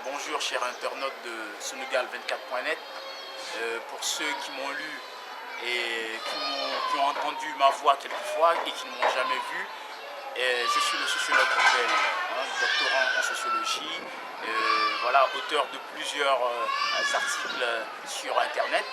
Bonjour chers internautes de Sénégal24.net. Pour ceux qui m'ont lu et qui ont entendu ma voix quelquefois et qui ne m'ont jamais vu, je suis le sociologue rebelle, doctorant en sociologie, voilà, auteur de plusieurs articles sur Internet.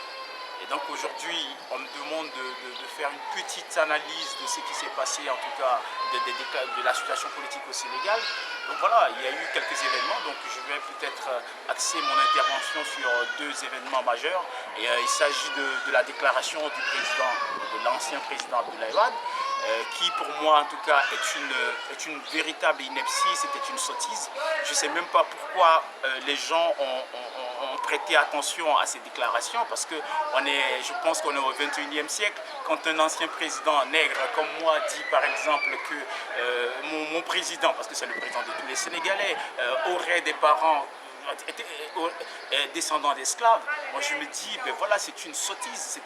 Et donc aujourd'hui, on me demande de faire une petite analyse de ce qui s'est passé, en tout cas de la situation politique au Sénégal. Donc voilà, il y a eu quelques événements, donc je vais peut-être axer mon intervention sur deux événements majeurs. Et il s'agit de la déclaration du président, de l'ancien président Abdoulaye Wade, qui pour moi en tout cas est une véritable ineptie, c'était une sottise. Je ne sais même pas pourquoi les gens ont prêté attention à ces déclarations, parce que je pense qu'on est au 21e siècle. Quand un ancien président nègre comme moi dit par exemple que mon président, parce que c'est le président de tous les Sénégalais, aurait des parents descendants d'esclaves, moi je me dis, ben voilà, c'est une sottise,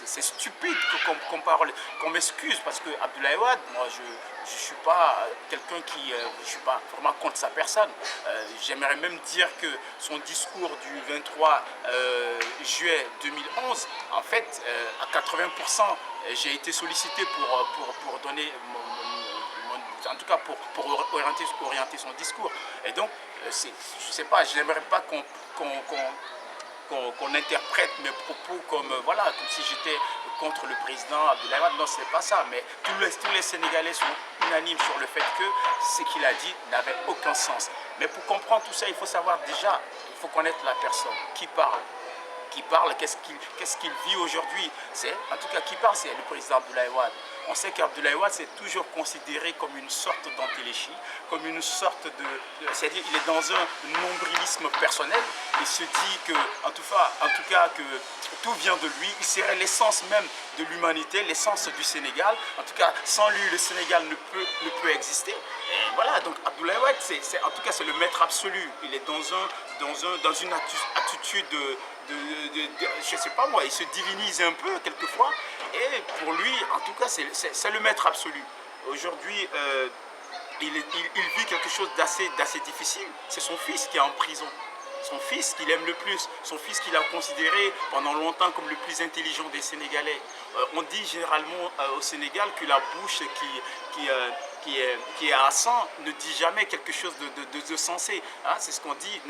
c'est stupide qu'on m'excuse, parce que Abdoulaye Wade, moi je ne suis pas quelqu'un je suis pas vraiment contre sa personne. J'aimerais même dire que son discours du 23 juillet 2011, en fait, à 80%, j'ai été sollicité pour donner en tout cas pour orienter son discours. Et donc, je ne sais pas, je n'aimerais pas qu'on interprète mes propos comme, voilà, comme si j'étais contre le président Abdoulaye Wade. Non, ce n'est pas ça, mais tous les Sénégalais sont unanimes sur le fait que ce qu'il a dit n'avait aucun sens. Mais pour comprendre tout ça, il faut savoir déjà, il faut connaître la personne qui parle. Qu'est-ce qu'il vit aujourd'hui. En tout cas, qui parle, c'est le président Abdoulaye Wade. On sait qu'Abdoulaye Wade s'est toujours considéré comme une sorte d'antéléchie, comme une sorte c'est-à-dire il est dans un nombrilisme personnel. Il se dit que, en tout cas, que tout vient de lui. Il serait l'essence même de l'humanité, l'essence du Sénégal. En tout cas, sans lui, le Sénégal ne peut exister. Et voilà, donc Abdoulaye Wade, en tout cas, c'est le maître absolu. Il est dans une attitude je ne sais pas moi, il se divinise un peu quelquefois, et pour lui, en tout cas, c'est le maître absolu. Aujourd'hui, il vit quelque chose d'assez difficile. C'est son fils qui est en prison. Son fils qu'il aime le plus, son fils qu'il a considéré pendant longtemps comme le plus intelligent des Sénégalais. On dit généralement au Sénégal que la bouche qui est à sang ne dit jamais quelque chose de sensé. Hein? C'est ce qu'on dit.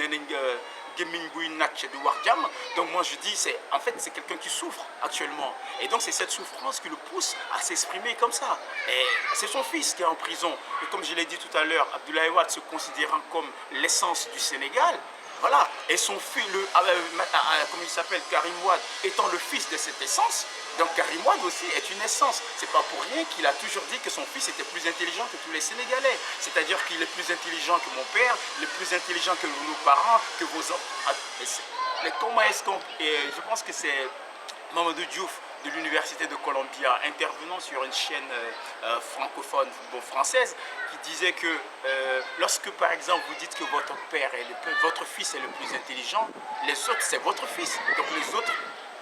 Donc moi je dis, en fait c'est quelqu'un qui souffre actuellement. Et donc c'est cette souffrance qui le pousse à s'exprimer comme ça. Et c'est son fils qui est en prison. Et comme je l'ai dit tout à l'heure, Abdoulaye Wade se considérant comme l'essence du Sénégal, voilà. Et son fils, comment il s'appelle, Karim Wade, étant le fils de cette essence, donc Karim Wade aussi est une essence. C'est pas pour rien qu'il a toujours dit que son fils était plus intelligent que tous les Sénégalais. C'est-à-dire qu'il est plus intelligent que mon père, il est plus intelligent que nos parents, que vos enfants. Mais comment est-ce qu'on... Je pense que c'est Mamadou Diouf de l'Université de Columbia, intervenant sur une chaîne francophone, française, qui disait que lorsque par exemple vous dites que votre fils est le plus intelligent, les autres c'est votre fils, donc les autres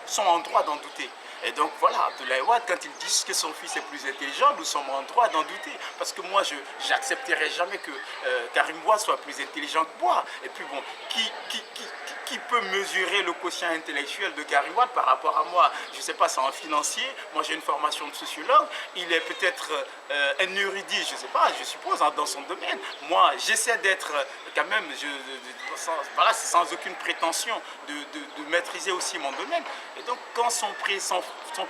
sont en droit d'en douter. Et donc voilà, Abdoulaye Wade, quand ils disent que son fils est plus intelligent, nous sommes en droit d'en douter. Parce que moi, je n'accepterai jamais que Karim Wade soit plus intelligent que moi. Et puis bon, qui peut mesurer le quotient intellectuel de Karim Wade par rapport à moi? Je ne sais pas, c'est un financier. Moi, j'ai une formation de sociologue. Il est peut-être un érudit, je ne sais pas, je suppose, dans son domaine. Moi, j'essaie d'être quand même, voilà, sans aucune prétention de maîtriser aussi mon domaine. Et donc, quand son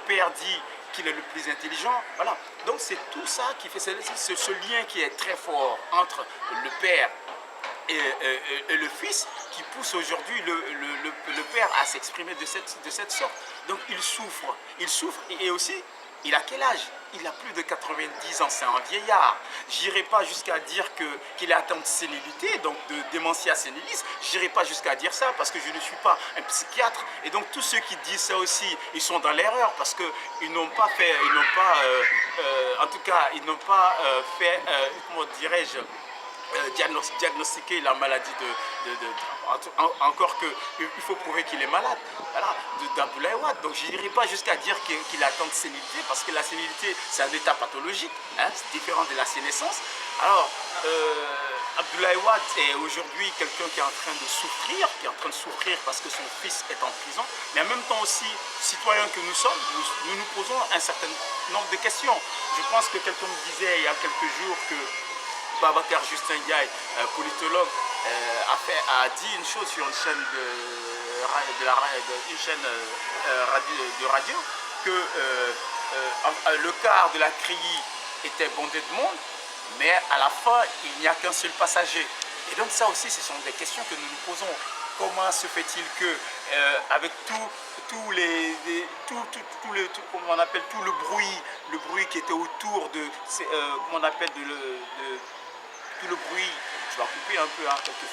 père dit qu'il est le plus intelligent, voilà. Donc, c'est tout ça qui fait ce lien qui est très fort entre le père et le fils, qui pousse aujourd'hui le père à s'exprimer de cette sorte. Donc, il souffre, et aussi, il a quel âge? Il a plus de 90 ans, c'est un vieillard. J'irai pas jusqu'à dire qu'il est atteint de sénilité, donc de démentia sénilis. J'irai pas jusqu'à dire ça parce que je ne suis pas un psychiatre. Et donc tous ceux qui disent ça aussi, ils sont dans l'erreur parce qu'ils n'ont pas fait, en tout cas, ils n'ont pas fait, comment dirais-je, diagnostiquer la maladie encore qu'il faut prouver qu'il est malade, voilà, d'Abdoulaye Wade. Donc je n'irai pas jusqu'à dire qu'il attend de sénilité, parce que la sénilité c'est un état pathologique, hein, c'est différent de la sénescence. Alors Abdoulaye Wade est aujourd'hui quelqu'un qui est en train de souffrir, parce que son fils est en prison, mais en même temps aussi, citoyens que nous sommes, nous posons un certain nombre de questions. Je pense que quelqu'un me disait il y a quelques jours que Babacar Justin Ndiaye, politologue, a dit une chose sur une chaîne de radio, que le quart de la CRI était bondé de monde, mais à la fin, il n'y a qu'un seul passager. Et donc ça aussi, ce sont des questions que nous nous posons. Comment se fait-il que, avec comment on appelle, tout le bruit qui était autour de, comment on appelle, tout le bruit, je vais couper un peu, hein, quelquefois.